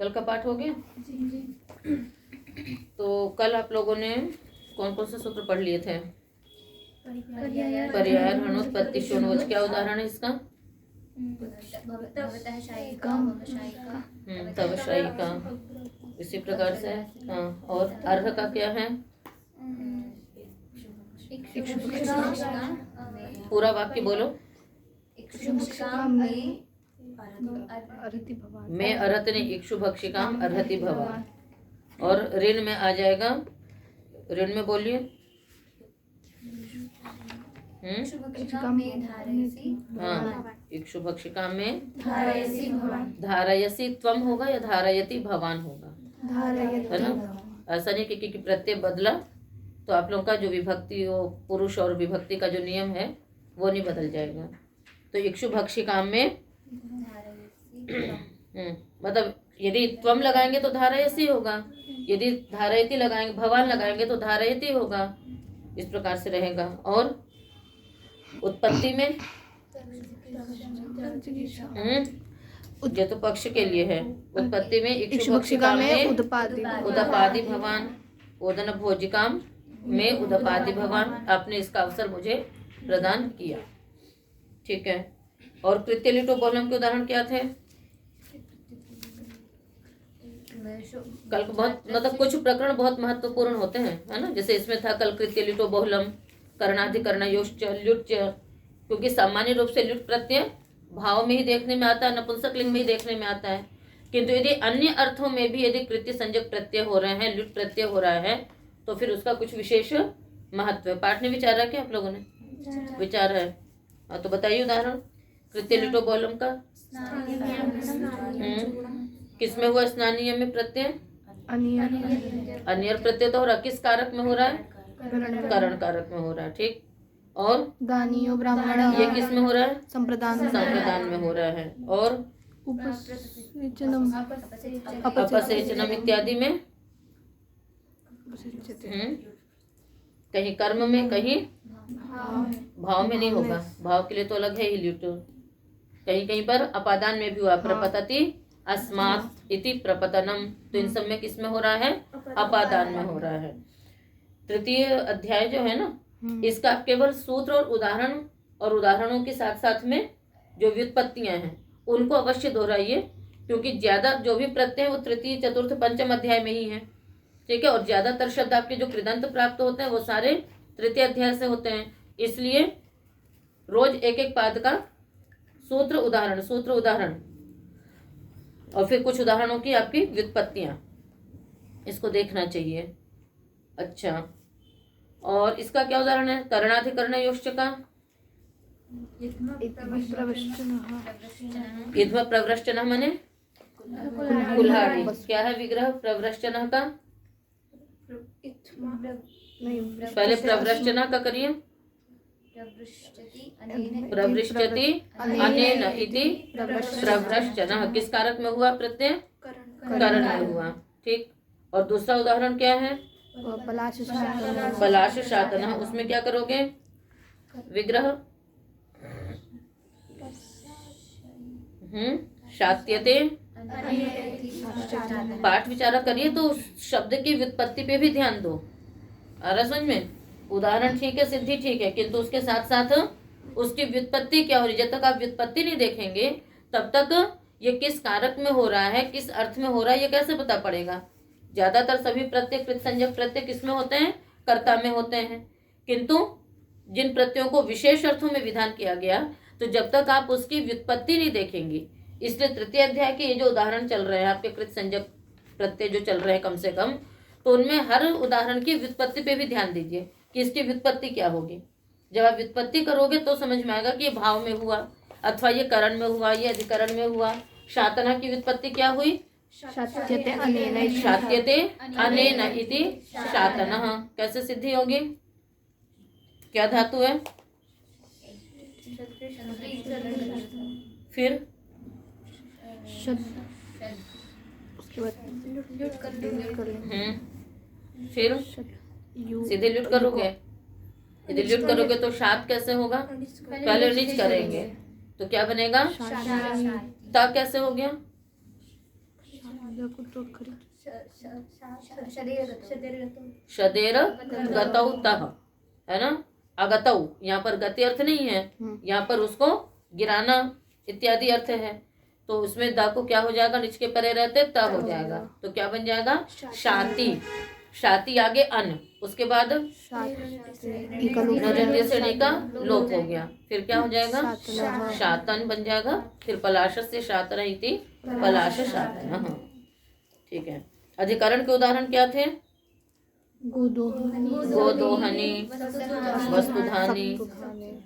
कल का पाठ हो गया? तो कल आप लोगों ने कौन कौन से सूत्र पढ़ लिए थे? पर्याय, हरणोत्पत्ति, शून्यवाची। क्या उदाहरण है इसका? तव शायिका। इसी प्रकार से हाँ। और अर्ह का क्या है? पूरा वाक्य बोलो। मैं अर्हत ने इक्षु भक्षिकाम अर्हति भवान। और ऋण में आ जाएगा, ऋण में बोलिए। हाँ, इक्षु भक्षिकाम में धारयसी त्वम होगा या धारयति भवान होगा, है ना? ऐसा नहीं कि प्रत्यय बदला तो आप लोगों का जो विभक्ति हो, पुरुष और विभक्ति का जो नियम है वो नहीं बदल जाएगा। तो इक्षु भक्षिकाम में मतलब यदि त्वम लगाएंगे तो धारयसी होगा, यदि धारयति लगाएंगे, भवान लगाएंगे तो धारयति होगा। इस प्रकार से रहेगा। और उत्पत्ति में ये तो पक्ष के लिए है। उत्पत्ति में इक्षु भक्षिकाम में उदपादि भवान, ओदन भोजिकाम में उदपादि भवान। आपने इसका अवसर मुझे प्रदान किया, ठीक है। और कृत्य लिटो बहुलम के उदाहरण क्या थे? कल बहुत मतलब कुछ प्रकरण बहुत महत्वपूर्ण होते हैं, है ना? जैसे इसमें था कल कृत्य लिटो बहुलम, करणाधिकरण योश्च ल्युट्च, क्योंकि सामान्य रूप से ल्युट प्रत्यय भाव में ही देखने में आता है, नपुंसक लिंग में ही देखने में आता है। किंतु यदि अन्य अर्थों में भी यदि कृत्य संज्ञक प्रत्यय हो रहे हैं, ल्युट प्रत्यय हो रहा है, तो फिर उसका कुछ विशेष महत्व है। पाठ ने विचारा क्या आप लोगों ने? विचार है। हाँ, तो बताइए उदाहरण कृत्य लिटो बहुलम का। किसमें हुआ? स्नानीय में प्रत्यय अनियर प्रत्यय तो हो रहा, किस कारक में हो रहा है? करण कारक में हो रहा है, ठीक। और दानियो ब्राह्मण, ये किस में हो रहा है? संप्रदान में हो रहा है। और अपसेचनम इत्यादि में कहीं कर्म में, कहीं भाव में नहीं होगा। भाव के लिए तो अलग है ही ल्युट। कहीं कहीं पर अपादान में भी हुआ, प्रपतति अस्मात् इति प्रपतनम। तो इन सब में किस में हो रहा है? अपादान में हो रहा है। तृतीय अध्याय जो है ना, इसका आप केवल सूत्र और उदाहरणों के साथ साथ में जो व्युत्पत्तियां हैं उनको अवश्य दोहराइए, क्योंकि ज्यादा जो भी प्रत्यय है वो तृतीय, चतुर्थ, पंचम अध्याय में ही है, ठीक है। और ज्यादातर शब्द आपके जो कृदंत प्राप्त होते हैं वो सारे तृतीय अध्याय से होते हैं। इसलिए रोज एक एक पाद का सूत्र उदाहरण और फिर कुछ उदाहरणों की आपकी व्युत्पत्तियां, इसको देखना चाहिए। अच्छा, और इसका क्या उदाहरण है? करणाधिकरण योश्च का इध्म प्रवृष्टन माने कुल्हाड़ी। क्या है विग्रह प्रवृष्टन का? पहले प्रवृष्टन का करिए। प्रवृष्टति अनेन इति प्रवृष्टन। किस कारक में हुआ प्रत्यय? करण में हुआ, ठीक। और दूसरा उदाहरण क्या है? पलाश शातना। उसमें क्या करोगे? विग्रह शात्यते। पाठ विचारा करिए तो शब्द की व्युत्पत्ति पे भी ध्यान दो। आ रहा समझ में? उदाहरण ठीक है, सिद्धि ठीक है, किंतु उसके साथ साथ उसकी व्युत्पत्ति क्या हो रही है। जब तक आप व्युत्पत्ति नहीं देखेंगे तब तक ये किस कारक में हो रहा है, किस अर्थ में हो रहा है, ये कैसे पता पड़ेगा। ज्यादातर सभी प्रत्यय कृत संज्ञक प्रत्यय किसमें होते हैं? कर्ता में होते हैं। किंतु जिन प्रत्ययों को विशेष अर्थों में विधान किया गया, तो जब तक आप उसकी व्युत्पत्ति नहीं देखेंगे, इसलिए तृतीय अध्याय के ये जो उदाहरण चल रहे हैं आपके कृत संज्ञक प्रत्यय जो चल रहे हैं कम से कम, तो उनमें हर उदाहरण की व्युत्पत्ति पे भी ध्यान दीजिए कि इसकी व्युत्पत्ति क्या होगी। जब आप व्युत्पत्ति करोगे तो समझ में आएगा कि ये भाव में हुआ अथवा ये करण में हुआ, ये अधिकरण में हुआ। शातना की व्युत्पत्ति क्या हुई? शात्यते अनेन इति शातनः। कैसे सिद्धि होगी? क्या धातु है? फिर फिर सीधे ल्युट करोगे। यदि ल्युट करोगे तो शात कैसे होगा? पहले निच करेंगे तो क्या बनेगा? ता कैसे हो गया? शदेर गतौ तः, है ना। अगतौ यहाँ पर गति अर्थ नहीं है, यहाँ पर उसको गिराना इत्यादि अर्थ है। तो उसमें द को क्या हो जाएगा, निच के परे रहते त हो जाएगा, तो क्या बन जाएगा शाति। शाति आगे अन, उसके बाद नजंदे श्रेणी का लोप हो गया, फिर क्या हो जाएगा शातन बन जाएगा। फिर पलाश से शातन इति पलाश शातन। ठीक है। अधिकरण के उदाहरण क्या थे, गोदोहनी, वस्तुधानी।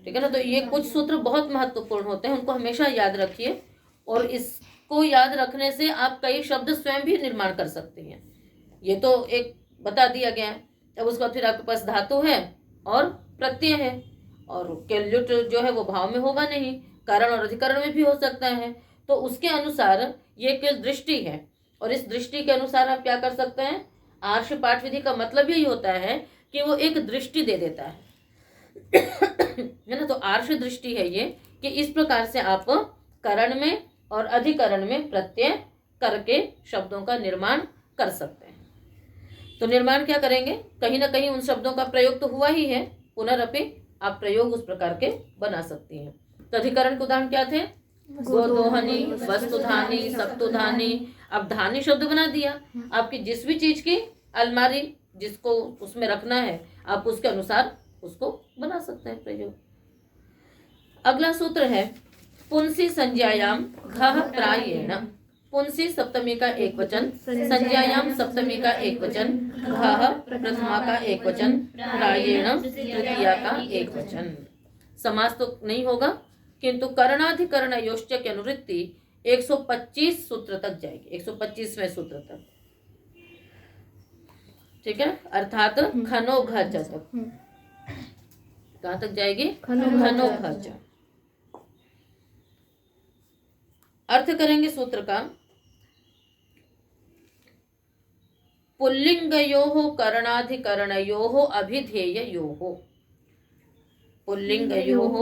ठीक है ना। तो ये कुछ सूत्र बहुत महत्वपूर्ण होते हैं, उनको हमेशा याद रखिए, और इसको याद रखने से आप कई शब्द स्वयं भी निर्माण कर सकते हैं। ये तो एक बता दिया गया है। अब उसके बाद फिर आपके पास धातु है और प्रत्यय है, और केल्युट जो है वो भाव में होगा नहीं, कारण और अधिकरण में भी हो सकता है। तो उसके अनुसार ये केवल दृष्टि है, और इस दृष्टि के अनुसार आप क्या कर सकते हैं, आर्ष पाठ विधि का मतलब यही होता है कि वो एक दृष्टि दे देता है है ना। तो आर्ष दृष्टि है ये कि इस प्रकार से आप करण में और अधिकरण में प्रत्यय करके शब्दों का निर्माण कर सकते हैं। तो निर्माण क्या करेंगे, कहीं ना कहीं उन शब्दों का प्रयोग तो हुआ ही है, पुनरअपि आप प्रयोग उस प्रकार के बना सकती हैं। तो अधिकरण के उदाहरण क्या थे, गोदोहनी, वस्तुधानी, सप्तुधानी। अब धानी शब्द बना दिया, आपकी जिस भी चीज की अलमारी जिसको उसमें रखना है, आप उसके अनुसार उसको बना सकते हैं प्रयोग। अगला सूत्र है पुंसी संज्ञायाम घः प्रायेण। पुंसी सप्तमी का एक वचन, संज्ञायाम सप्तमी का एक वचन, घः प्रथमा का एक वचन, प्रायेण तृतीया का एक वचन। समास तो नहीं होगा, किंतु करणाधिकरणयोश्च की अनुवृत्ति 125 सूत्र तक जाएगी, 125वें सूत्र तक। ठीक है। अर्थात खनो घ च तक। कहाँ तक जाएगी, खनो घ च। अर्थ करेंगे सूत्र का, पुल्लिंगयोः करणाधिकरणयोः अभिधेययोः। पुल्लिंगयोः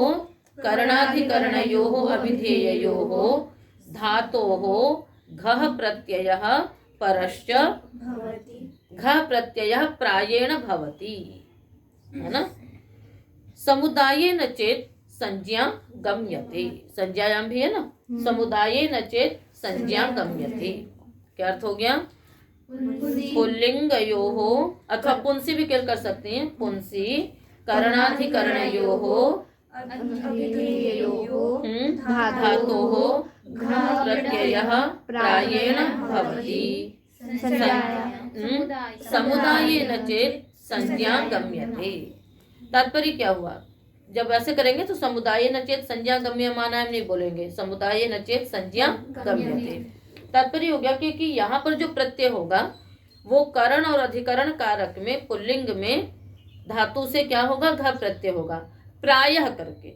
करणाधिकरणयोः अभिधेययोः धातोः घः प्रत्ययः परश्च घः प्रत्ययः प्रायेण भवति, है ना। समुदायेन चेत् संज्ञा गम्यते। संज्ञायाम भी है ना, समुदायेन चेत् संज्ञा गम्यते। क्या अर्थ हो गया, पुल्लिंगयोः अथवा पुंसी भी क्या कर सकते हैं, पुंसी करणाधिकरणयोः धातोः घः प्रत्ययः प्रायेण भवति, समुदायेन चेत् संज्ञा गम्यते। तात्पर्य क्या हुआ, जब ऐसे करेंगे तो समुदायेन चेत् संज्ञा गम्यमाना नहीं बोलेंगे, समुदायेन चेत् संज्ञा गम्यते। तात्पर्य हो गया क्योंकि यहाँ पर जो प्रत्यय होगा वो करण और अधिकरण कारक में पुल्लिंग में धातु से क्या होगा, घ प्रत्यय होगा प्रायः करके।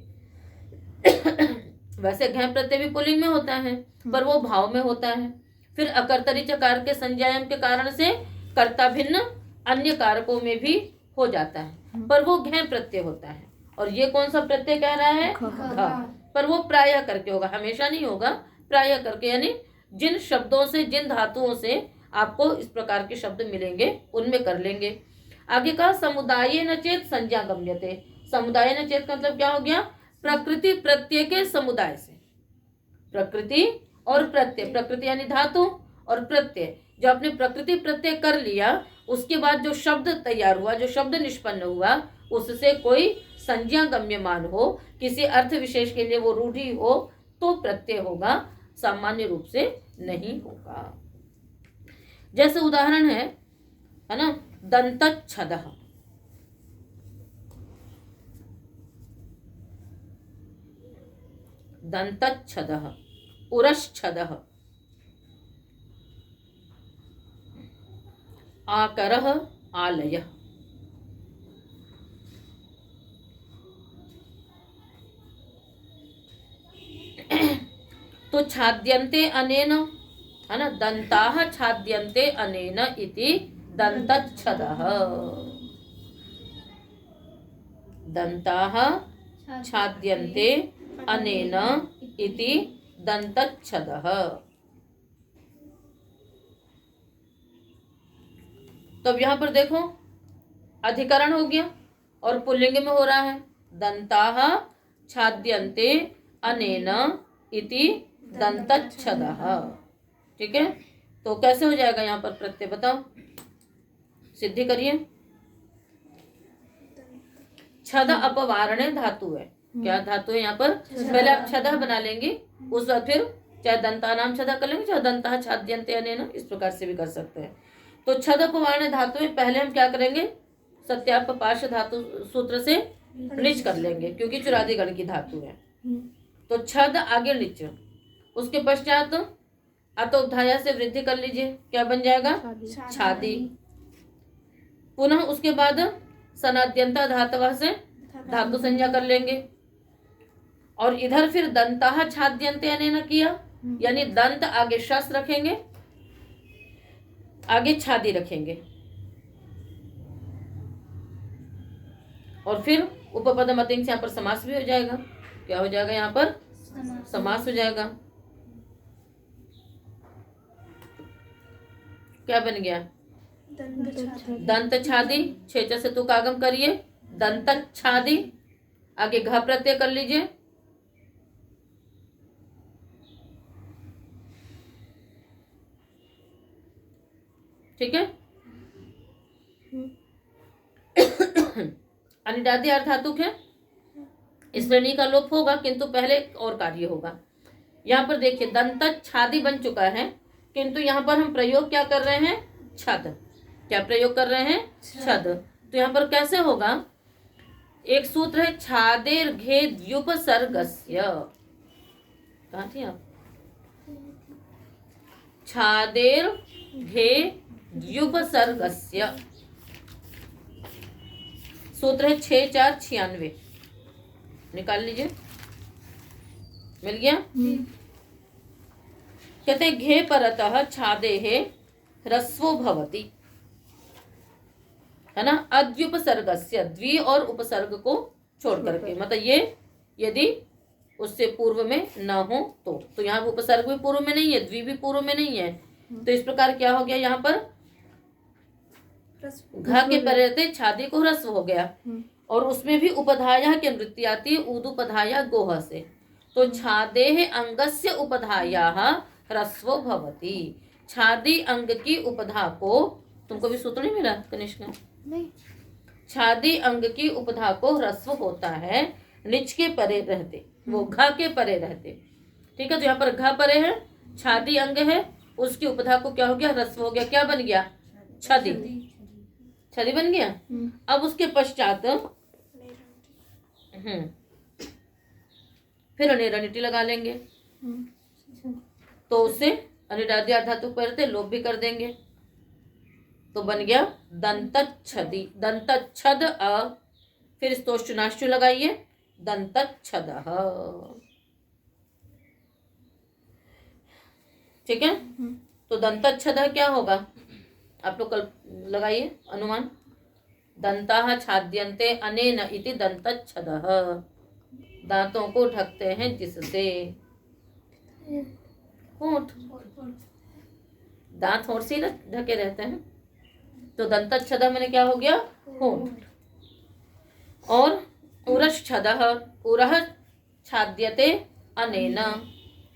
वैसे घ प्रत्यय भी पुल्लिंग में होता है, पर वो भाव में होता है। फिर अकर्तरी चकार के संज्ञायम के कारण से कर्ता भिन्न अन्य कारकों में भी हो जाता है, पर वो घ प्रत्यय होता है। और ये कौन सा प्रत्यय कह रहा है, घ, पर वो प्रायः करके होगा, हमेशा नहीं होगा, प्रायः करके। यानी जिन शब्दों से, जिन धातुओं से आपको इस प्रकार के शब्द मिलेंगे उनमें कर लेंगे। आगे कहा समुदायेन चेत् संज्ञा गम्यते। समुदायेन चेत् का मतलब क्या हो गया, प्रकृति प्रत्यय के समुदाय से। प्रकृति और प्रत्यय, प्रकृति यानी धातु और प्रत्यय, जो आपने प्रकृति प्रत्यय कर लिया उसके बाद जो शब्द तैयार हुआ, जो शब्द निष्पन्न हुआ, उससे कोई संज्ञा गम्यमान हो, किसी अर्थ विशेष के लिए वो रूढ़ी हो तो प्रत्यय होगा, सामान्य रूप से नहीं होगा। जैसे उदाहरण है ना, दंतच्छदः। दंतच्छदः, उरश्छदः, आकरः, आलयः। तो छाद्यन्ते अनेन, है ना, दंताः छाद्यन्ते अनेन इति दंतच्छदः। दंताः छाद्यन्ते अनेन इति दंतच्छदः। तो अब यहाँ पर देखो अधिकरण हो गया और पुल्लिंग में हो रहा है दंताः छाद्यन्ते अनेन इति दंतच्छदः। ठीक है, तो कैसे हो जाएगा यहाँ पर प्रत्यय बताओ, सिद्धि करिए। छद अपवारणे धातु है, क्या धातु है यहाँ पर, पहले आप छदा बना लेंगे, उस बाद फिर चाहे दंता नाम छदा कर लेंगे, चाहे दंता छाद्यन्ते अनेन, इस प्रकार से भी कर सकते हैं। तो छद अपवारणे धातु में पहले हम क्या करेंगे, सत्यापपाश धातु सूत्र से ऋच कर लेंगे क्योंकि चुरादी गण की धातु है। तो छद आगे ऋच, उसके पश्चात अतोपधाया से वृद्धि कर लीजिए, क्या बन जाएगा छादी। पुनः उसके बाद सनाद्यंता धातव से धातु संज्ञा कर लेंगे और इधर फिर दंताः छाद्यन्ते अनेन किया, यानी दंत आगे शस रखेंगे, आगे छादी रखेंगे और फिर उपपद मतिंग से यहाँ पर समास भी हो जाएगा। क्या हो जाएगा यहाँ पर, समास हो जाएगा। क्या बन गया, दंत छादी, छेच से तू कागम करिए, दंत छादी, आगे घ प्रत्यय कर लीजिए, ठीक है। अनिदादि अर्थातुक है, इस श्रेणी का लोप होगा किंतु पहले और कार्य होगा। यहाँ पर देखिए दंत छादी बन चुका है किंतु यहाँ पर हम प्रयोग क्या कर रहे हैं, छद, क्या प्रयोग कर रहे हैं, छद। तो यहाँ पर कैसे होगा, एक सूत्र है छादेर घे द्युपसर्गस्य, कहाँ थी आप, छादेर घे द्युपसर्गस्य, सूत्र है 6-4-96, निकाल लीजिए, मिल गया। कहते घे परतः छादेः ह्रस्वो भवति, है ना, अद्युपसर्गस्य, द्वि और उपसर्ग को छोड़ करके, मतलब ये यदि उससे पूर्व में न हो तो यहाँ उपसर्ग भी पूर्व में नहीं है, द्वि भी पूर्व में नहीं है, तो इस प्रकार क्या हो गया, यहाँ पर घ के परे रहते छादी को ह्रस्व हो गया और उसमें भी उपधाया की वृत्ति आती है उदुपधाया गोह से, तो छादेः अंगस्य उपधायाः ह्रस्वो भवति, छादी अंग की उपधा को, तुमको भी सूत्र नहीं मिला कनिष्क, नहीं, छादी अंग की उपधा को ह्रस्व होता है निच के परे रहते, वो घ के परे रहते। ठीक है, तो यहाँ पर घ परे है, छादी अंग है, उसकी उपधा को क्या हो गया, ह्रस्व हो गया, क्या बन गया, छदी, छदी बन गया। अब उसके पश्चात फिर अनिरनिटी लगा लेंगे, तो उससे अनिदादि धातु पर लोप भी कर देंगे, तो बन गया दंतच्छदी, दंतच्छद अ, फिर स्तोष्टुनाष्टु लगाइए, दंतच्छदः। ठीक है, तो दंतच्छदः क्या होगा, आप लोग कल लगाइए अनुमान, दंताः छाद्यन्ते अनेन इति दंतच्छदः, दांतों को ढकते हैं जिससे, होंठ, दांत होंठ से ढके रहते हैं, तो दंतच्छदः मैंने क्या हो गया, होंठ। और उरश्छदः, उरः छाद्यते अनेन,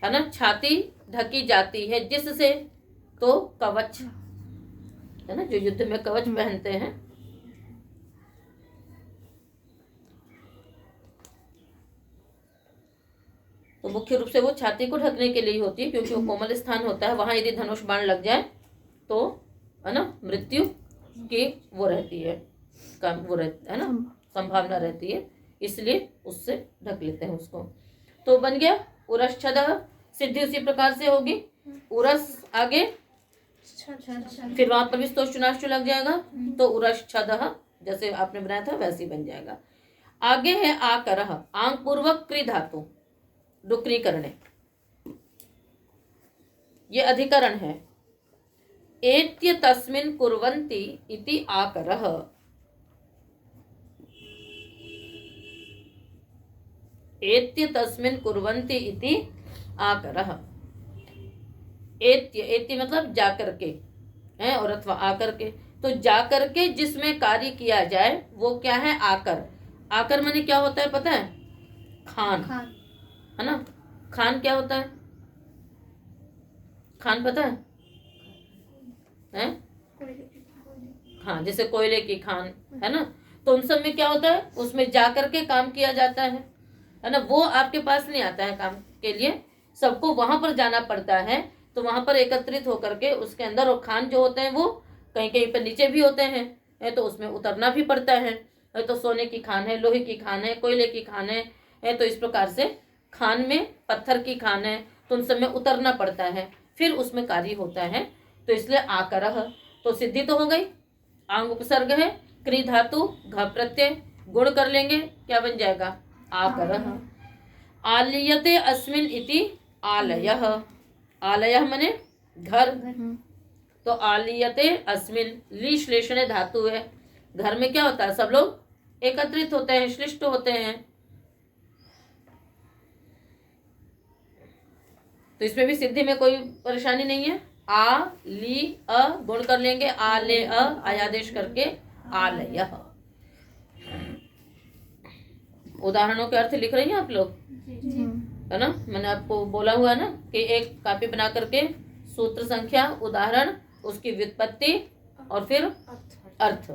है ना, छाती ढकी जाती है जिससे, तो कवच, है ना, जो युद्ध में कवच पहनते हैं, तो मुख्य रूप से वो छाती को ढकने के लिए होती है क्योंकि वो कोमल स्थान होता है, वहां यदि धनुष बाण लग जाए तो, है ना, मृत्यु की वो रहती है, वो रहती है ना, संभावना रहती है, इसलिए उससे ढक लेते हैं उसको। तो बन गया उरश्छदः, सिद्धि उसी प्रकार से होगी, उरस आगे, फिर वहां पर भी स्तोष्टुनाष्टु लग जाएगा, तो उरश्छदः जैसे आपने बनाया था वैसे ही बन जाएगा। आगे है आकरः, आंग पूर्वक क्रि धातु, डुकरी करने, ये अधिकरण है, एत्य तस्मिन् कुर्वन्ति इति आकरः, एत्य तस्मिन् कुर्वन्ति इति आकरः, एत्य, एत्य मतलब जाकर के है और अथवा आकर के, तो जाकर के जिसमें कार्य किया जाए वो क्या है? आकर। आकर माने क्या होता है पता है? खान, है ना? खान क्या होता है? खान पता है? हैं? हाँ, जैसे कोयले की खान, है ना? तो उन सब में क्या होता है? उसमें जाकर के काम किया जाता है ना? वो आपके पास नहीं आता है काम के लिए, सबको वहां पर जाना पड़ता है। तो वहां पर एकत्रित होकर के उसके अंदर, और खान जो होते हैं वो कहीं कहीं पर नीचे भी होते हैं, तो उसमें उतरना भी पड़ता है। तो सोने की खान है, लोहे की खान है, कोयले की खान है, तो इस प्रकार से खान में, पत्थर की खान है, तो उन सब में उतरना पड़ता है, फिर उसमें कार्य होता है। तो इसलिए आकरह, तो सिद्धि तो हो गई। आंग उपसर्ग है, क्री धातु, घ प्रत्यय, गुण कर लेंगे, क्या बन जाएगा? आकरह। आलयते अस्मिन इति आलयः। आलयः माने घर, तो आलियते अस्मिन, ली श्लेषण धातु है। घर में क्या होता है? सब लोग एकत्रित होते हैं, श्लिष्ट होते हैं। तो इसमें भी सिद्धि में कोई परेशानी नहीं है। आ ली अ गुण कर लेंगे, आ ले अ आयादेश करके आलयः। उदाहरणों के अर्थ लिख रही हैं आप लोग, है ना? मैंने आपको बोला हुआ है ना कि एक कॉपी बना करके सूत्र, संख्या, उदाहरण, उसकी व्युत्पत्ति और फिर अर्थ,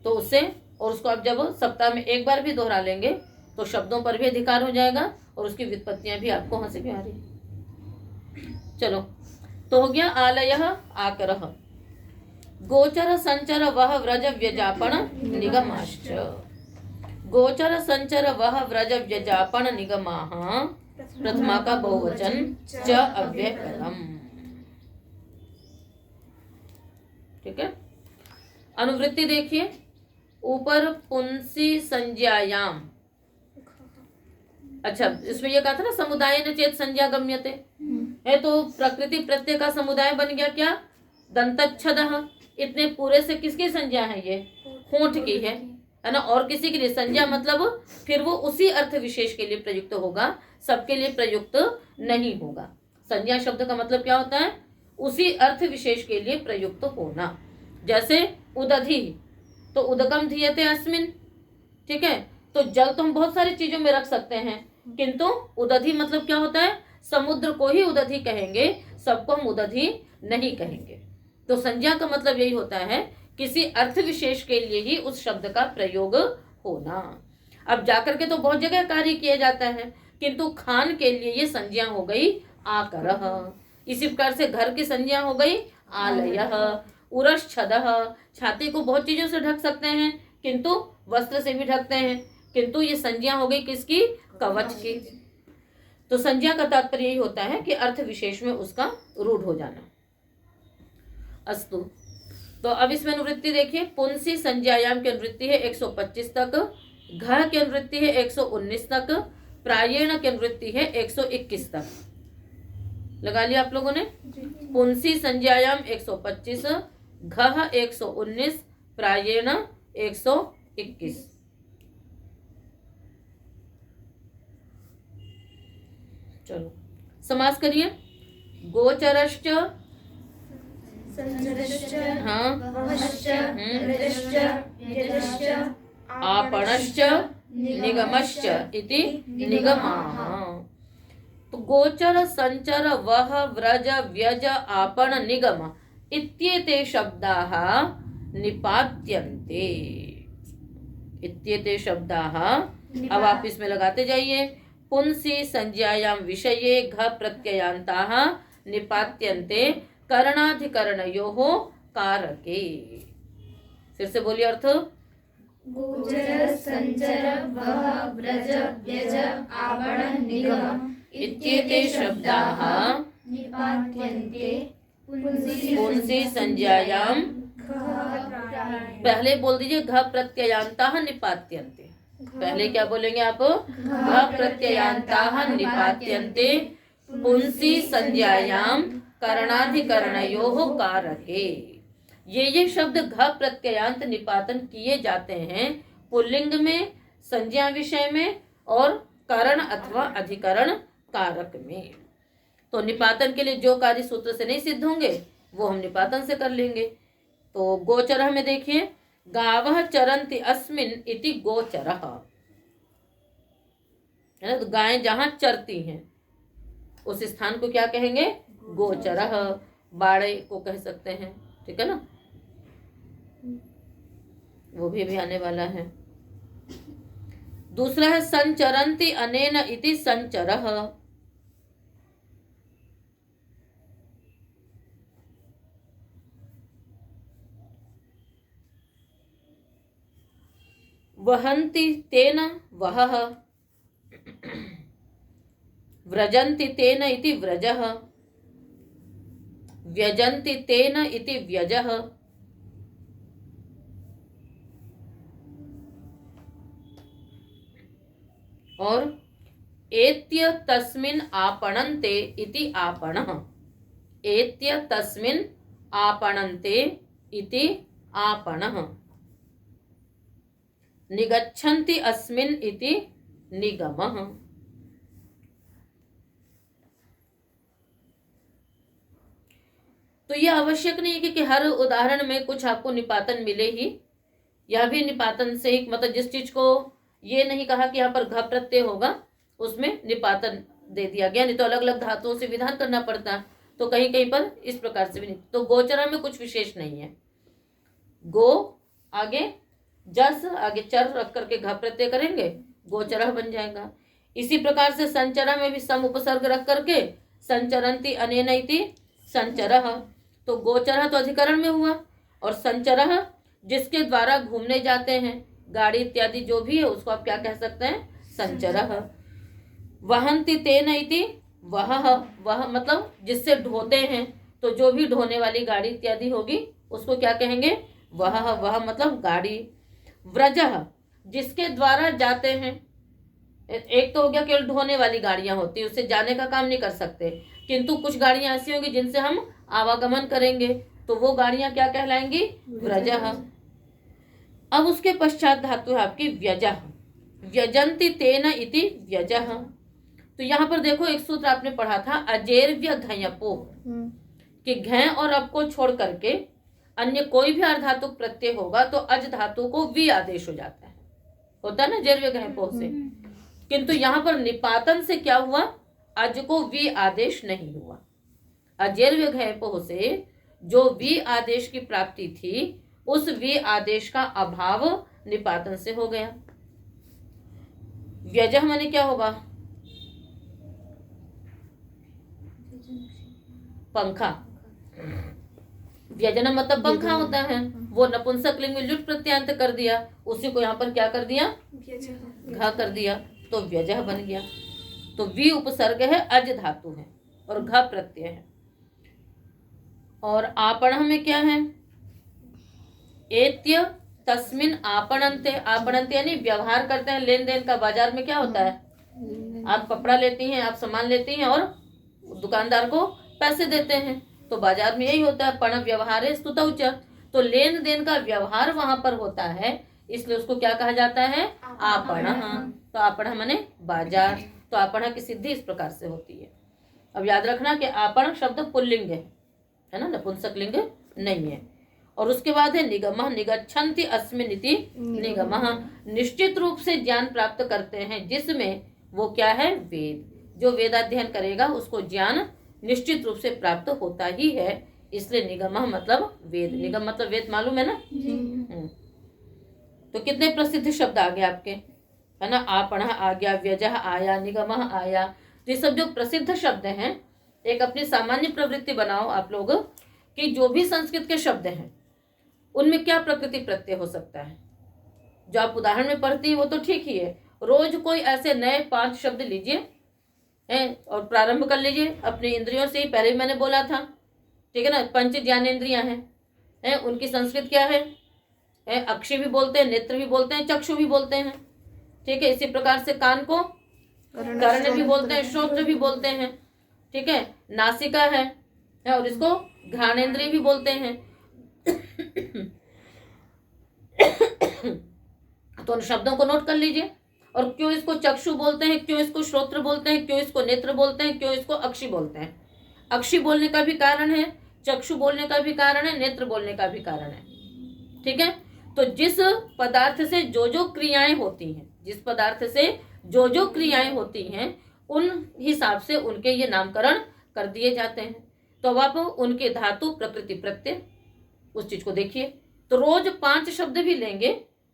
तो उससे, और उसको आप जब सप्ताह में एक बार भी दोहरा लेंगे तो शब्दों पर भी अधिकार हो जाएगा और उसकी व्युत्पत्तियां भी आपको वहां से भी आ रही। चलो, तो हो गया आलयः, आकरः। गोचर संचर वह व्रज व्यजापन निगमाश्च। गोचर संचर वह व्रज व्यजापन निगमाः, प्रथमा का बहुवचन च अव्यय पदम। ठीक है। अनुवृत्ति देखिए, ऊपर पुंसी संज्ञायाम, अच्छा इसमें ये कहा था ना समुदाय न चेत संज्ञा गम्यते, है तो प्रकृति प्रत्यय का समुदाय बन गया क्या? दंतच्छदः। इतने पूरे से किसकी संज्ञा है? ये होंठ की है ना? और किसी के लिए संज्ञा मतलब फिर वो उसी अर्थ विशेष के लिए प्रयुक्त होगा, सबके लिए प्रयुक्त नहीं होगा। संज्ञा शब्द का मतलब क्या होता है? उसी अर्थ विशेष के लिए प्रयुक्त होना। जैसे उदधि, तो उदकम धीयते अस्मिन, ठीक है? तो जल तो हम बहुत सारी चीजों में रख सकते हैं, किंतु उदधि मतलब क्या होता है? समुद्र को ही उदधि कहेंगे, सबको हम उदधि नहीं कहेंगे। तो संज्ञा का मतलब यही होता है, किसी अर्थ विशेष के लिए ही उस शब्द का प्रयोग होना। अब जाकर के तो बहुत जगह कार्य किया जाता है, किंतु खान के लिए ये संज्ञा हो गई आकरः। इसी प्रकार से घर की संज्ञा हो गई आलयः। उरश्छदः, छाती को बहुत चीजों से ढक सकते हैं, किंतु वस्त्र से भी ढकते हैं, किंतु ये संज्ञा हो गई किसकी? कवच की। तो संज्ञा का तात्पर्य यही होता है कि अर्थ विशेष में उसका रूढ़ हो जाना। अस्तु, तो अब इसमें अनुवृत्ति देखिए, पुंसी संज्ञायाम की अनुवृत्ति है 125 तक, घ की अनुवृत्ति है 119 तक, प्रायेण की अनुवृत्ति है 121 तक। लगा लिया आप लोगों ने? पुंसी संज्ञायाम 125, घ 119, प्रायेण 121। चलो समास करिए। गोचरश्च, हाँ, आपणश्च निगमश्च इति निगमाः। तो गोचर संचर वह व्रज व्यज आपण निगम इत्येते शब्दाः निपात्यन्ते। इत्येते शब्दाः, अब आप इसमें लगाते जाइए। पुंसी संज्ञायाम विषये घ प्रत्ययान्ताः निपात्यन्ते करणाधिकरणयोः कारके। फिर से बोलिए अर्थ। गोचर संचर वह व्रज व्यज आपण निगम इत्येते शब्दाः निपात्यन्ते पुंसी संज्ञायाम, पहले बोल दीजिए घ प्रत्ययान्ताः निपात्यन्ते। पहले क्या बोलेंगे आप? घ प्रत्ययान्ताः निपात्यन्ते पुंसी संज्ञायाम करणाधिकरणयोः कारके। ये शब्द घ प्रत्ययांत निपातन किए जाते हैं पुल्लिंग में, संज्ञा विषय में और करण अथवा अधिकरण कारक में। तो निपातन के लिए जो कार्य सूत्र से नहीं सिद्ध होंगे वो हम निपातन से कर लेंगे। तो गोचरः में देखिए, गावः चरन्ति अस्मिन् इति गोचरः, है ना। तो गायें जहां चरती हैं उस स्थान को क्या कहेंगे? गोचरः। बाड़े को कह सकते हैं, ठीक है ना, वो भी अभी आने वाला है। दूसरा है संचरन्ति अनेन इति संचरः। वहन्ति तेन वहः, व्रजन्ति तेन इति व्रजः, व्यजन्ति तेन इति व्यजः। और एत्य तस्मिन् आपणन्ते इति आपणः, एत्य तस्मिन् आपणन्ते इति आपणः, निगच्छन्ति अस्मिन् इति निगमः। तो यह आवश्यक नहीं है कि हर उदाहरण में कुछ आपको निपातन मिले ही। यह भी निपातन से ही, मतलब जिस चीज को ये नहीं कहा कि यहाँ पर घ प्रत्यय होगा उसमें निपातन दे दिया गया, नहीं तो अलग अलग धातुओं से विधान करना पड़ता। तो कहीं कहीं पर इस प्रकार से भी नहीं। तो गोचरा में कुछ विशेष नहीं है। गो आगे जस, आगे चर रख करके घ प्रत्यय करेंगे, गोचरः बन जाएगा। इसी प्रकार से संचरा में भी सम उपसर्ग रख करके संचरन्ति अनेन इति संचरः। तो गोचरः तो अधिकरण में हुआ, और संचरः जिसके द्वारा घूमने जाते हैं, गाड़ी इत्यादि जो भी है उसको आप क्या कह सकते हैं? संचरः। वहन्ति तेन इति वहः, वह मतलब जिससे ढोते हैं, तो जो भी ढोने वाली गाड़ी इत्यादि होगी उसको क्या कहेंगे? वह, वह मतलब गाड़ी। व्रजः जिसके द्वारा जाते हैं, एक तो हो गया केवल ढोने वाली गाड़ियां होती है, उससे जाने का काम नहीं कर सकते, किंतु कुछ गाड़ियां ऐसी होंगी जिनसे हम आवागमन करेंगे, तो वो गाड़ियां क्या कहलाएंगी? व्रजः। अब उसके पश्चात धातु है आपकी व्यजः, व्यजन्ति तेन इति व्यजः। तो यहाँ पर देखो एक सूत्र आपने पढ़ा था, अजेर्व्य घयपो, कि घ और अप को छोड़ करके अन्य कोई भी अर्धातुक प्रत्यय होगा तो अज धातु को वी आदेश हो जाता है, होता है ना जेर्व्य घयपो से। किंतु यहाँ पर निपातन से क्या हुआ? अज को वी आदेश नहीं हुआ। अजेर्व्य घयपो से जो वी आदेश की प्राप्ति थी, उस वी आदेश का अभाव निपातन से हो गया। व्यजः माने क्या होगा? पंखा। व्यजन मतलब पंखा होता है, वो नपुंसक लिंग में लुट प्रत्यांत कर दिया, उसी को यहाँ पर क्या कर दिया? घा कर दिया, तो व्यजः बन गया। तो वी उपसर्ग है, अज धातु है, और घ प्रत्यय है। और आपणः में क्या है? एत्य तस्मिन् आपणन्ते, आपणन्ते यानी व्यवहार करते हैं, लेन देन का। बाजार में क्या होता है? आप कपड़ा लेती हैं, आप सामान लेती हैं और दुकानदार को पैसे देते हैं, तो बाजार में यही होता है, पण व्यवहारे स्तुतौ च। तो लेन देन का व्यवहार वहां पर होता है, इसलिए उसको क्या कहा जाता है? आपणः। तो आपणः माने बाजार। तो आपणः की सिद्धि इस प्रकार से होती है। अब याद रखना कि आपण शब्द पुल्लिंग है ना, नपुंसक लिंग नहीं है। और उसके बाद है निगमः, निगच्छन्ति अस्मिन् इति निगमः, निश्चित रूप से ज्ञान प्राप्त करते हैं, जिसमें वो क्या है? वेद। जो वेदाध्ययन करेगा उसको ज्ञान निश्चित रूप से प्राप्त होता ही है, इसलिए निगमः मतलब वेद। निगम मतलब वेद, मालूम है ना? तो कितने प्रसिद्ध शब्द आ गए आपके, है ना? आपणः आ गया, व्यजः आया, निगमः आया। तो ये सब जो प्रसिद्ध शब्द हैं, एक अपनी सामान्य प्रवृत्ति बनाओ आप लोग कि जो भी संस्कृत के शब्द हैं उनमें क्या प्रकृति प्रत्यय हो सकता है। जो आप उदाहरण में पढ़ती हैं वो तो ठीक ही है, रोज कोई ऐसे नए 5 शब्द लीजिए और प्रारंभ कर लीजिए अपनी इंद्रियों से ही। पहले भी मैंने बोला था, ठीक है ना, पंच ज्ञानेंद्रियां हैं, उनकी संस्कृत क्या है? अक्षी भी बोलते हैं, नेत्र भी बोलते हैं, चक्षु भी बोलते हैं, ठीक है। इसी प्रकार से कान को कर्ण भी बोलते हैं, श्रोत्र भी बोलते हैं, ठीक है। नासिका है और इसको घ्राणेंद्रिय भी बोलते हैं। तो उन शब्दों को नोट कर लीजिए। और क्यों इसको चक्षु बोलते हैं, क्यों इसको श्रोत्र बोलते हैं, क्यों इसको नेत्र बोलते हैं, क्यों इसको अक्षी बोलते हैं? अक्षी बोलने का भी कारण है चक्षु बोलने का भी कारण है, नेत्र बोलने का भी कारण है। ठीक है, तो जिस पदार्थ से जो जो क्रियाएं होती हैं, जिस पदार्थ से जो जो क्रियाएं होती हैं, उन हिसाब से उनके ये नामकरण कर दिए जाते हैं। तो अब आप उनके धातु, प्रकृति, प्रत्यय, उस चीज को देखिए। तो रोज 5 शब्द भी लेंगे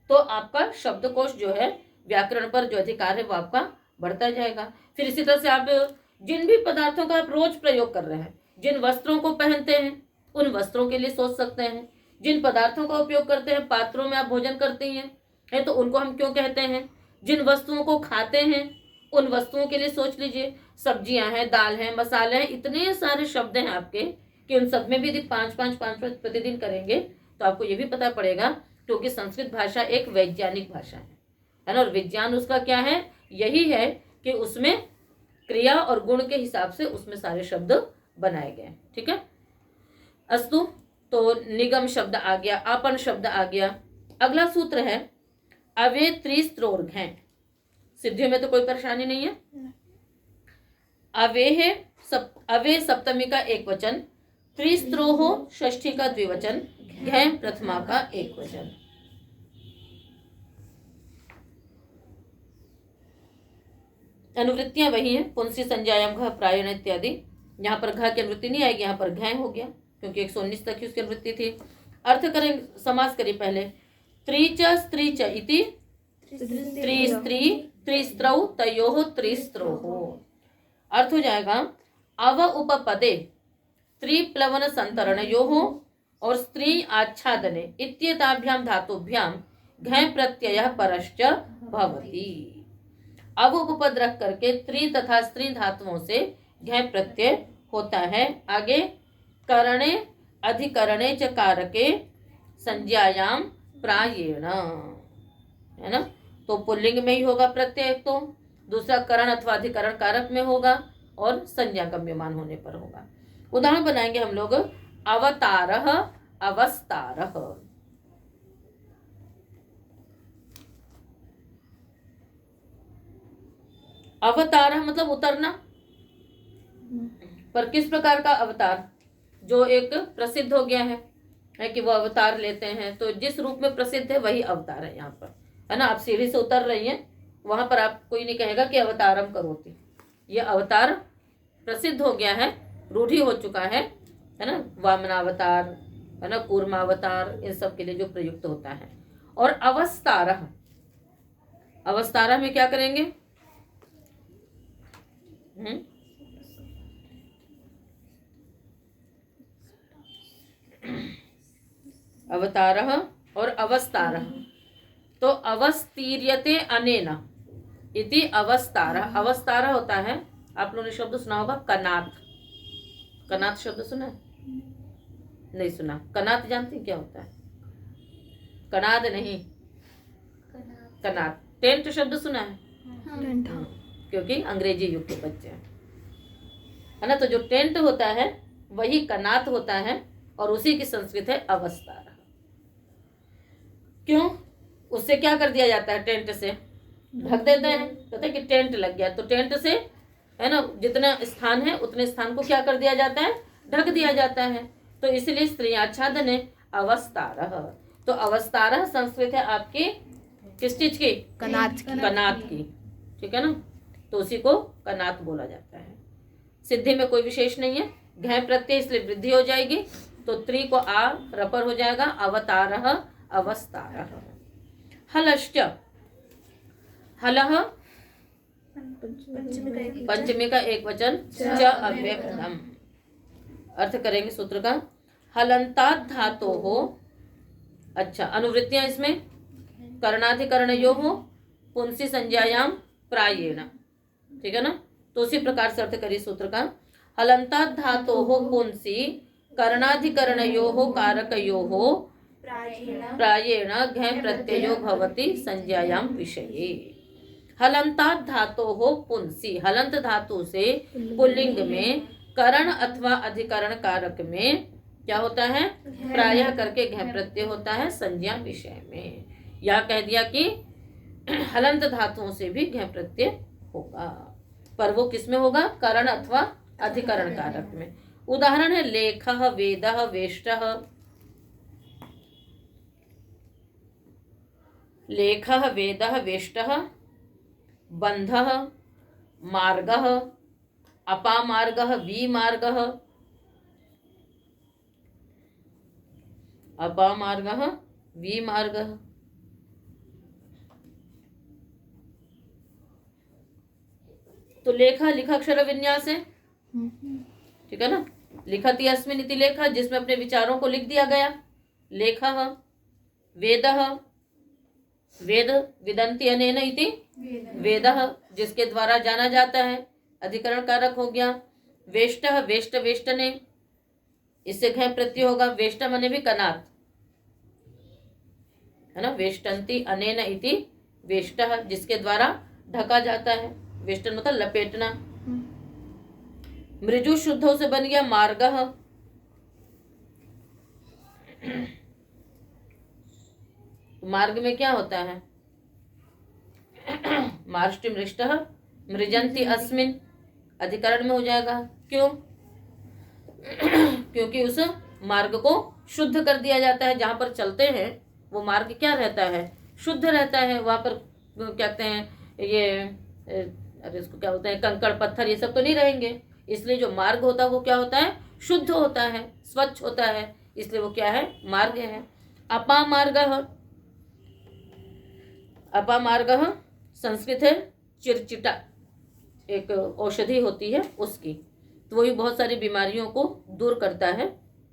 तो आपका शब्दकोश जो है, व्याकरण पर जो अधिकार है वो आपका बढ़ता जाएगा। फिर इसी तरह से आप जिन भी पदार्थों का आप रोज प्रयोग कर रहे हैं, जिन वस्त्रों को पहनते हैं उन वस्त्रों के लिए सोच सकते हैं। जिन पदार्थों का उपयोग करते हैं, पात्रों में आप भोजन करती हैं तो उनको हम क्यों कहते हैं। जिन वस्तुओं को खाते हैं उन वस्तुओं के लिए सोच लीजिए। सब्जियां हैं, दाल है, मसाले हैं, इतने सारे शब्द हैं आपके कि उन सब में भी यदि 5-5 प्रतिदिन करेंगे तो आपको ये भी पता पड़ेगा, क्योंकि संस्कृत भाषा एक वैज्ञानिक भाषा है ना। और विज्ञान उसका क्या है, यही है कि उसमें क्रिया और गुण के हिसाब से उसमें सारे शब्द बनाए गए। ठीक है, अस्तु। तो निगम शब्द आ गया, आपन शब्द आ गया। अगला सूत्र है अवे त्रिस्त्रोर्घ्य। सिद्धियों में तो कोई परेशानी नहीं है। अवे है अवे सप्तमी का एक वचन, त्रिस्त्रोहो षष्ठी का द्विवचन, घै प्रथमा का एक वचन। अनुवृत्तियां वही हैं, पुंसी, संज्ञायाम, घ, प्रायण इत्यादि। यहाँ पर घ की अनुवृत्ति नहीं आएगी, यहाँ पर घै हो गया, क्योंकि 119 तक ही उसकी अनुवृत्ति थी। अर्थ करें, समास करिए पहले। त्रिच स्त्रीच इति त्रिस्त्री त्रिस्त्रौ तयोः त्रिस्त्रोः। अर्थ हो जाएगा अव उपपदे त्रिप्लवन संतरणयोः और स्त्री आच्छादने इत्येताभ्याम धातुभ्याम घै प्रत्ययः परश्च भवति। अव उपपद रख करके त्रि तथा स्त्री धातुओं से घै प्रत्यय होता है। आगे करणे अधिकरणे च कारके संज्ञायाम प्रायेण, है ना। तो पुल्लिंग में ही होगा प्रत्यय, तो दूसरा करण अथवा अधिकरण कारक में होगा और संज्ञा गम्यमान होने पर होगा। उदाहरण बनाएंगे हम लोग। अवतारः, अवस्तारः। अवतारः मतलब उतरना, पर किस प्रकार का अवतार, जो एक प्रसिद्ध हो गया है कि वो अवतार लेते हैं। तो जिस रूप में प्रसिद्ध है वही अवतार है यहाँ पर, है ना। आप सीढ़ी से उतर रही हैं, वहां पर आप कोई नहीं कहेगा कि अवतारम करोति। ये अवतार प्रसिद्ध हो गया है, रूढ़ी हो चुका है ना। वामनावतार, है ना, कूर्मावतार, इन सब के लिए जो प्रयुक्त होता है। और अवस्तारः, अवस्तारः में क्या करेंगे। अवतारः और अवस्तारः। तो अवस्तीर्यते अनेन इति अवस्तारः। अवस्तारः होता है, आप लोगों ने शब्द सुना होगा कनात। कनात शब्द सुना है? नहीं सुना। कनात जानती क्या होता है? कनाद नहीं, कनात। टेंट शब्द सुना है? क्योंकि अंग्रेजी युग के बच्चे हैं, है ना। तो जो टेंट होता है वही कनात होता है और उसी की संस्कृत है अवस्तारः। क्यों? उससे क्या कर दिया जाता है, टेंट से ढक देते हैं। कहते हैं कि टेंट लग गया, तो टेंट से, है ना, जितना स्थान है उतने स्थान को क्या कर दिया जाता है, ढक दिया जाता है। तो इसलिए स्त्री आच्छादन है अवस्तारः। तो अवस्तारः संस्कृत है आपकी किस चीज की? कनात की। कनात की, ठीक है ना। तो उसी को कनात बोला जाता है। सिद्धि में कोई विशेष नहीं है, घै प्रत्यय इसलिए वृद्धि हो जाएगी, तो त्रि को आ रपर हो जाएगा, अवतारः, अवस्तारः। हलश्च, हलः पंचमी का एक वचन, च अव्ययपदम। अर्थ करेंगे सूत्र का। हलंतात् धातोः, अच्छा, अनुवृत्तियां इसमें करणाधिकरणयोः पुंसी संज्ञायाम प्रायेण, ठीक है ना। तो उसी प्रकार से अर्थ करिए सूत्र का। हलंतात् धातोः पुंसी करणाधिकरणयोः कारकयोः प्रायेण घै प्रत्ययो भवति संज्ञायाम विषये। हलंतात् धातोः पुंसी, हलंत धातु से पुल्लिंग में करण अथवा अधिकरण कारक में क्या होता है, प्रायः करके घै प्रत्यय होता है संज्ञा विषय में। यह कह दिया कि हलंत धातुओं से भी घै प्रत्यय होगा, पर वो किस में होगा, करण अथवा अधिकरण कारक में। उदाहरण है लेखः, वेदः, वेष्टः। लेखः, वेदः, वेष्टः, बन्धः, मार्गः, अपामार्गः, विमार्गः, अपामार्गः, विमार्गः। तो लेखा लिखाक्षर विन्यास है, ठीक है ना। लिखति अस्मिन् इति लेखा, जिसमें अपने विचारों को लिख दिया गया। लेखः, वेदः, वेद विदन्ति अनेन इति वेदः, जिसके द्वारा जाना जाता है, अधिकरण कारक हो गया। वेष्टः, वेष्ट वेष्टने, इससे घ प्रत्यय होगा। वेष्ट मने भी कनात, है ना। वेष्टन्ति अनेन इति वेष्टः, जिसके द्वारा ढका जाता है। वेष्टन मतलब लपेटना। मृजु शुद्धों से बन गया मार्गः। मार्ग में क्या होता है? मार्ष्टि मृष्टः मृजन्ति अस्मिन्, अधिकरण में हो जाएगा। क्यों? क्योंकि उस मार्ग को शुद्ध कर दिया जाता है। जहां पर चलते हैं वो मार्ग क्या रहता है? शुद्ध रहता है। वहां पर क्या कहते हैं, ये अरे इसको क्या बोलते हैं, कंकड़ पत्थर ये सब तो नहीं रहेंगे। इसलिए जो मार्ग होता है वो क्या होता है? शुद्ध होता है, स्वच्छ होता है, इसलिए वो क्या है? मार्ग है। अपामार्गः, अपामार्गः संस्कृत है चिरचिटा, एक औषधि होती है उसकी, तो वही बहुत सारी बीमारियों को दूर करता है,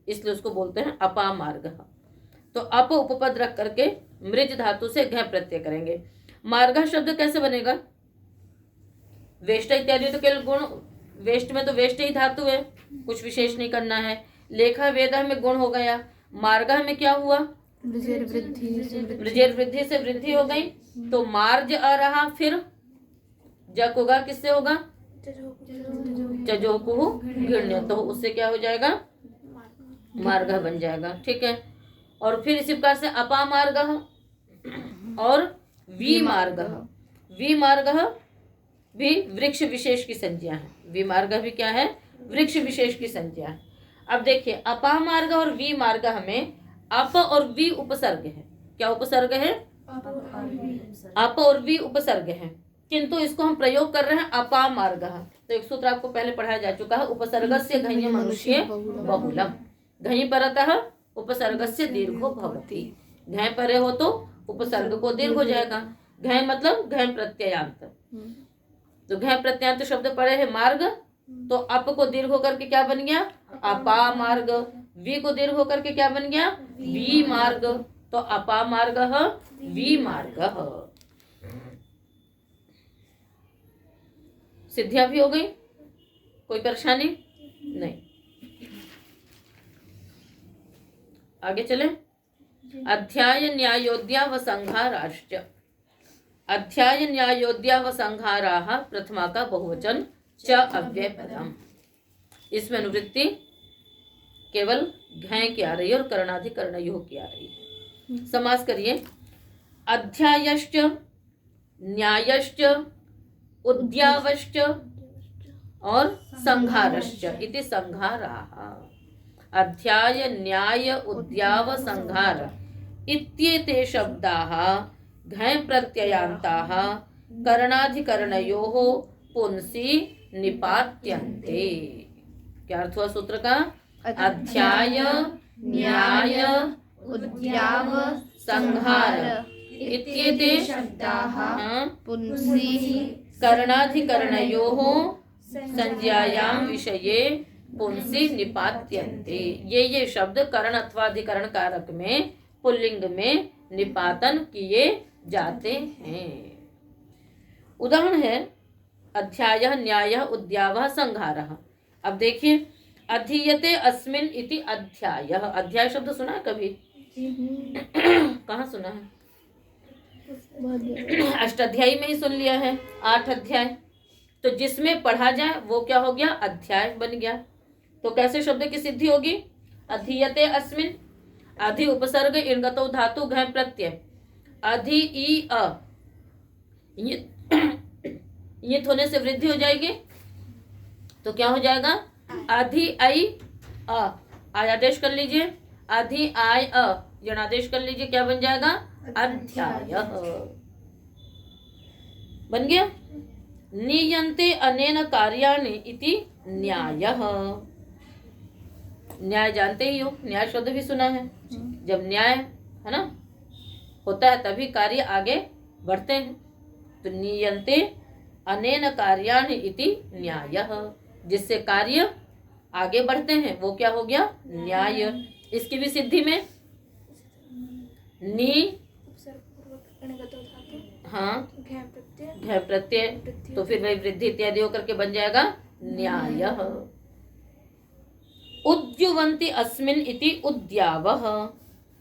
इसलिए उसको बोलते हैं अपामार्गः। तो अप उपपद रख करके मृज धातु से घ प्रत्यय करेंगे। मार्ग शब्द कैसे बनेगा? वेष्ट इत्यादि तो केवल गुण, वेष्ट में तो वेष्ट ही धातु है, कुछ विशेष नहीं करना है। लेखा वेदा में गुण हो गया। मार्ग में क्या हुआ? मृजेर वृद्धि से वृद्धि हो गई, तो मार्ज आ रहा, फिर जक होगा, किससे होगा? चजोकुहु गृण्य, तो उससे क्या हो जाएगा? मार्ग बन जाएगा, ठीक है। और फिर इसी प्रकार से अपामार्गः और विमार्गः। विमार्गः भी वृक्ष विशेष की संज्ञा है। विमार्गः भी क्या है? वृक्ष विशेष की संज्ञा है। अब देखिए, अपामार्ग और विमार्ग में अप और वि उपसर्ग है। क्या उपसर्ग है? अप और वि उपसर्ग है, किंतु इसको हम प्रयोग कर रहे हैं अपामार्गः। तो एक सूत्र आपको पहले पढ़ाया जा चुका है, उपसर्गस्य घञ् मनुष्ये बहुलम, घञ् परतः उपसर्गस्य दीर्घो भवति। घ परे हो तो उपसर्ग को दीर्घ हो जाएगा। घ मतलब घ प्रत्ययांत, तो घ प्रत्ययांत शब्द पड़े है मार्ग, तो अप को दीर्घ होकर के क्या बन गया? अपामार्ग। वी को दीर्घ होकर के क्या बन गया? विमार्ग। तो अपामार्गः विमार्गः। सिद्धियां भी हो गई, कोई परेशानी नहीं। आगे चले। अध्याय न्यायोद्या व संहाराश्च। अध्याय न्यायोद्या व संहाराः प्रथमा का बहुवचन च अव्यय पदम। इसमें अनुवृत्ति केवल घ की आ रही है और करणाधिकरणयोः की आ रही है। समास करिए। अध्यायश्च न्यायश्च उद्यावश्च और संहारश्च इति संहाराः। अध्याय न्याय उद्याव संहार इत्येते शब्दाः घ प्रत्ययान्ताः करणाधिकरणयोः पुंसि निपात्यन्ते। क्या अर्थ हुआ सूत्र का? अध्याय न्याय उद्याव संहार इत्येते शब्दाः पुंसि करणाधिकरणयोः संज्ञायां विषये पुंसि निपात्यन्ते। ये शब्द करण अथवा अधिकरण कारक में पुल्लिंग में निपातन किए जाते हैं। उदाहरण है अध्यायः न्यायः उद्यावः संहारः। अब देखिए, अधीयते अस्मिन् इति अध्यायः। अध्याय शब्द सुना है कभी? कहाँ सुना है? अष्टाध्यायी में ही सुन लिया है, 8 अध्याय। तो जिसमें पढ़ा जाए वो क्या हो गया? अध्याय बन गया। तो कैसे शब्द की सिद्धि होगी? अधीयते अस्मिन्, अधि उपसर्ग इणगतो धातु घ प्रत्यय, अधि ई अ, ये होने से वृद्धि हो जाएगी, तो क्या हो जाएगा? अधि आई आय आदेश कर लीजिए, अधि आय अ यणादेश कर लीजिए, क्या बन जाएगा? अध्यायः बन गया। नियन्ते अनेन कार्याणि इति न्यायः। न्याय जानते ही हो, न्याय शब्द भी सुना है। जब न्याय है ना होता है तभी कार्य आगे बढ़ते हैं। तो नियन्ते अनेन कार्याणि इति न्यायः, जिससे कार्य आगे बढ़ते हैं वो क्या हो गया? न्याय। इसकी भी सिद्धि में नी, हाँ घय प्रत्यय, तो फिर वही वृद्धि इत्यादि होकर के बन जाएगा न्यायः। उद्युवन्ति अस्मिन् इति उद्यावः,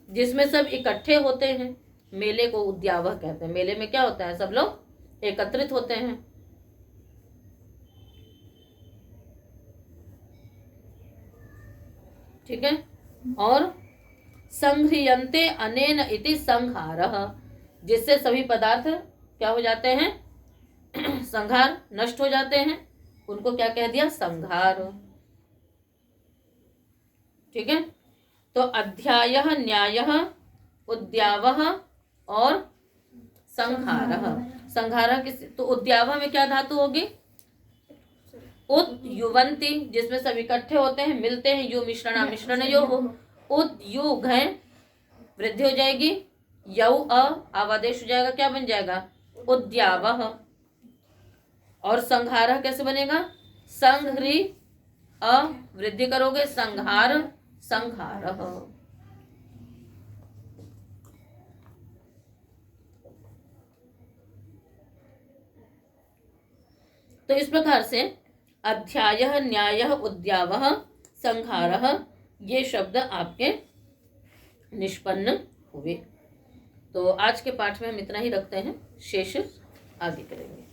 जिसमें सब इकट्ठे होते हैं, मेले को उद्यावह कहते हैं। मेले में क्या होता है? सब लोग एकत्रित होते हैं। ठीक है। और संह्रियन्ते अनेन इति संहारः, जिससे सभी पदार्थ क्या हो जाते हैं? संहार, नष्ट हो जाते हैं। उनको क्या कह दिया? संहार। ठीक है। तो अध्यायः, न्यायः, उद्यावः और संहारः। संहारः किस, तो उद्यावः में क्या धातु होगी? उद्युवन्ति, जिसमें सब इकट्ठे होते हैं, मिलते हैं, यु मिश्रण मिश्रण यो हो। उद्यु घय वृद्धि हो जाएगी, यौ अ आवादेश हो जाएगा, क्या बन जाएगा? उद्यावः। और संहारः कैसे बनेगा? संह्रि अ वृद्धि करोगे, संहार संहारः। तो इस प्रकार से अध्यायः, न्यायः, उद्यावः, संहारः, ये शब्द आपके निष्पन्न हुए। तो आज के पाठ में हम इतना ही रखते हैं, शेष आगे करेंगे।